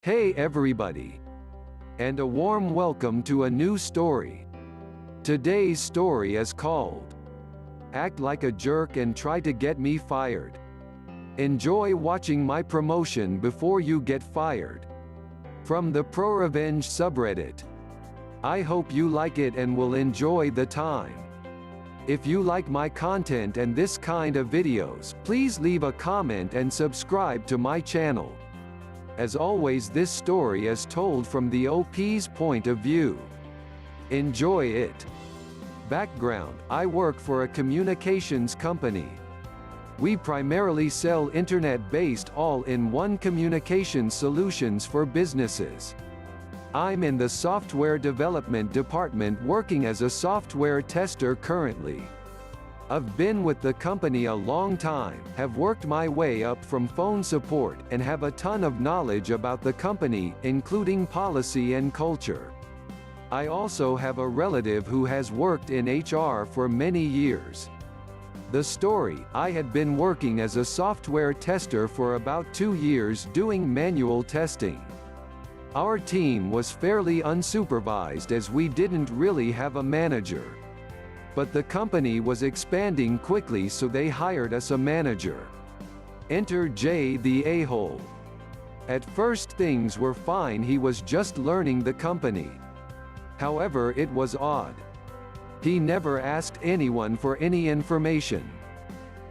Hey everybody, and a warm welcome to a new story. Today's story is called Act Like a Jerk and Try to Get Me Fired. Enjoy watching my promotion before you get fired. From the prorevenge subreddit. I hope you like it and will enjoy the time. If you like my content and this kind of videos, please leave a comment and subscribe to my channel. As always, this story is told from the OP's point of view. Enjoy it. Background: I work for a communications company. We primarily sell internet-based all-in-one communication solutions for businesses. I'm in the software development department working as a software tester currently. I've been with the company a long time, have worked my way up from phone support, and have a ton of knowledge about the company, including policy and culture. I also have a relative who has worked in HR for many years. The story: I had been working as a software tester for about 2 years doing manual testing. Our team was fairly unsupervised as we didn't really have a manager. But the company was expanding quickly, so they hired us a manager. Enter Jay the a-hole. At first things were fine, he was just learning the company. However, it was odd. He never asked anyone for any information.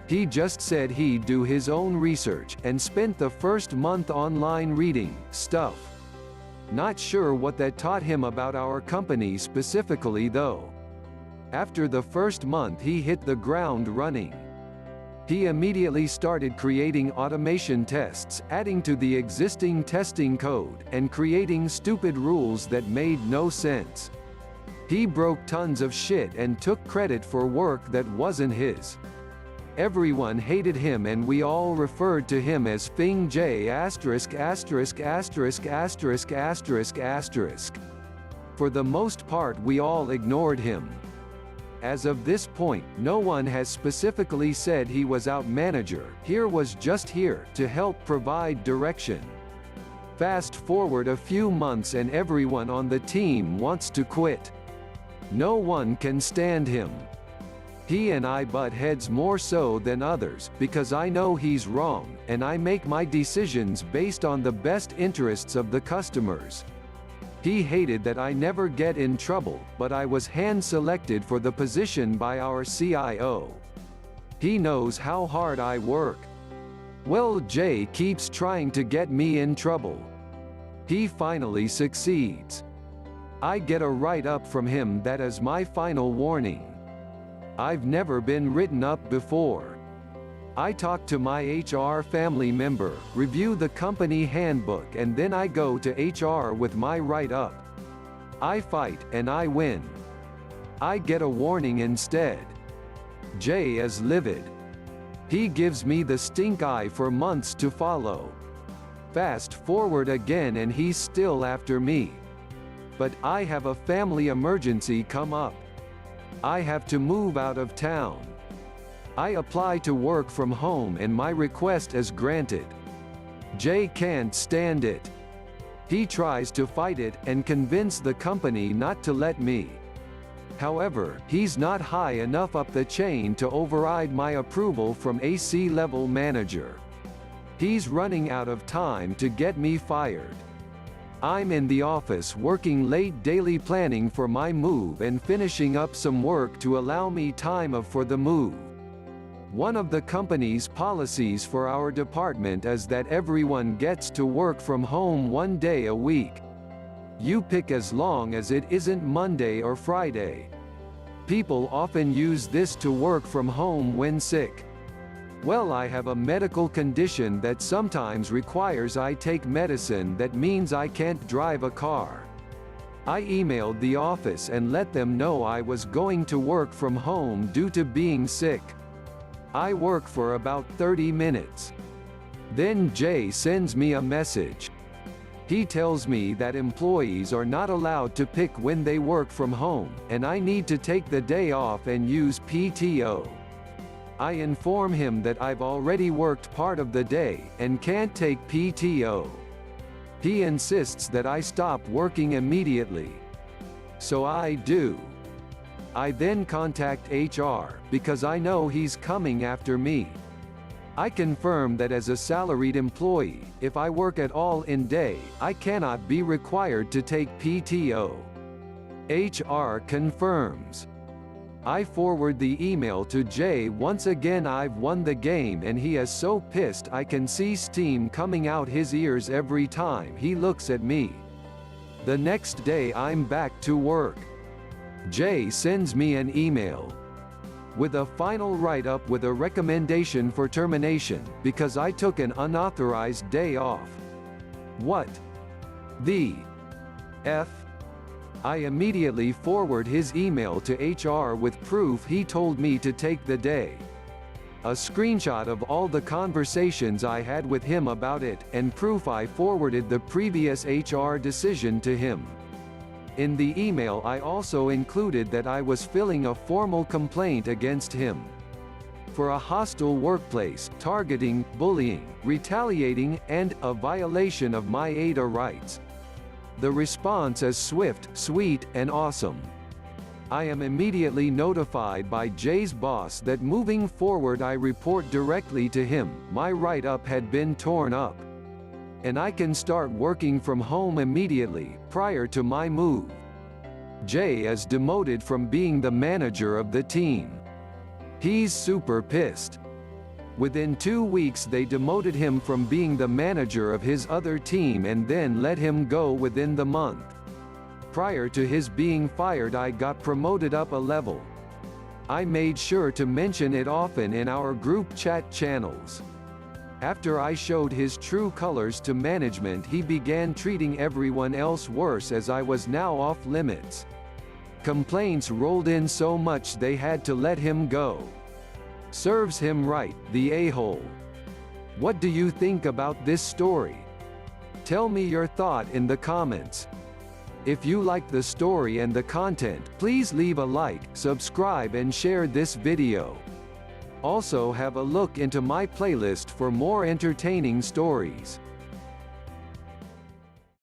He just said he'd do his own research, and spent the first month online reading stuff. Not sure what that taught him about our company specifically though. After the first month he hit the ground running. He immediately started creating automation tests, adding to the existing testing code, and creating stupid rules that made no sense. He broke tons of shit and took credit for work that wasn't his. Everyone hated him and we all referred to him as Fing J**************. For the most part we all ignored him. As of this point, no one has specifically said he was out manager, here was just here to help provide direction. Fast forward a few months and everyone on the team wants to quit. No one can stand him. He and I butt heads more so than others, because I know he's wrong, and I make my decisions based on the best interests of the customers. He hated that I never get in trouble, but I was hand-selected for the position by our CIO. He knows how hard I work. Well, Jay keeps trying to get me in trouble. He finally succeeds. I get a write-up from him that is my final warning. I've never been written up before. I talk to my HR family member, review the company handbook, and then I go to HR with my write-up. I fight, and I win. I get a warning instead. Jay is livid. He gives me the stink eye for months to follow. Fast forward again and he's still after me. But I have a family emergency come up. I have to move out of town. I apply to work from home and my request is granted. Jay can't stand it. He tries to fight it, and convince the company not to let me. However, he's not high enough up the chain to override my approval from a C-level manager. He's running out of time to get me fired. I'm in the office working late, daily planning for my move and finishing up some work to allow me time for the move. One of the company's policies for our department is that everyone gets to work from home 1 day a week. You pick as long as it isn't Monday or Friday. People often use this to work from home when sick. Well, I have a medical condition that sometimes requires I take medicine that means I can't drive a car. I emailed the office and let them know I was going to work from home due to being sick. I work for about 30 minutes. Then Jay sends me a message. He tells me that employees are not allowed to pick when they work from home, and I need to take the day off and use PTO. I inform him that I've already worked part of the day, and can't take PTO. He insists that I stop working immediately. So I do. I then contact HR, because I know he's coming after me. I confirm that as a salaried employee, if I work at all in day, I cannot be required to take PTO. HR confirms. I forward the email to Jay. Once again I've won the game and he is so pissed I can see steam coming out his ears every time he looks at me. The next day I'm back to work. Jay sends me an email with a final write-up with a recommendation for termination, because I took an unauthorized day off. What the F? I immediately forward his email to HR with proof he told me to take the day. A screenshot of all the conversations I had with him about it, and proof I forwarded the previous HR decision to him. In the email I also included that I was filing a formal complaint against him for a hostile workplace, targeting, bullying, retaliating, and a violation of my ADA rights. The response is swift, sweet, and awesome. I am immediately notified by Jay's boss that moving forward I report directly to him. My write-up had been torn up, and I can start working from home immediately, prior to my move. Jay is demoted from being the manager of the team. He's super pissed. Within 2 weeks they demoted him from being the manager of his other team and then let him go within the month. Prior to his being fired I got promoted up a level. I made sure to mention it often in our group chat channels. After I showed his true colors to management, he began treating everyone else worse as I was now off limits. Complaints rolled in so much they had to let him go. Serves him right, the a-hole. What do you think about this story? Tell me your thought in the comments. If you like the story and the content, please leave a like, subscribe and share this video. Also have a look into my playlist for more entertaining stories.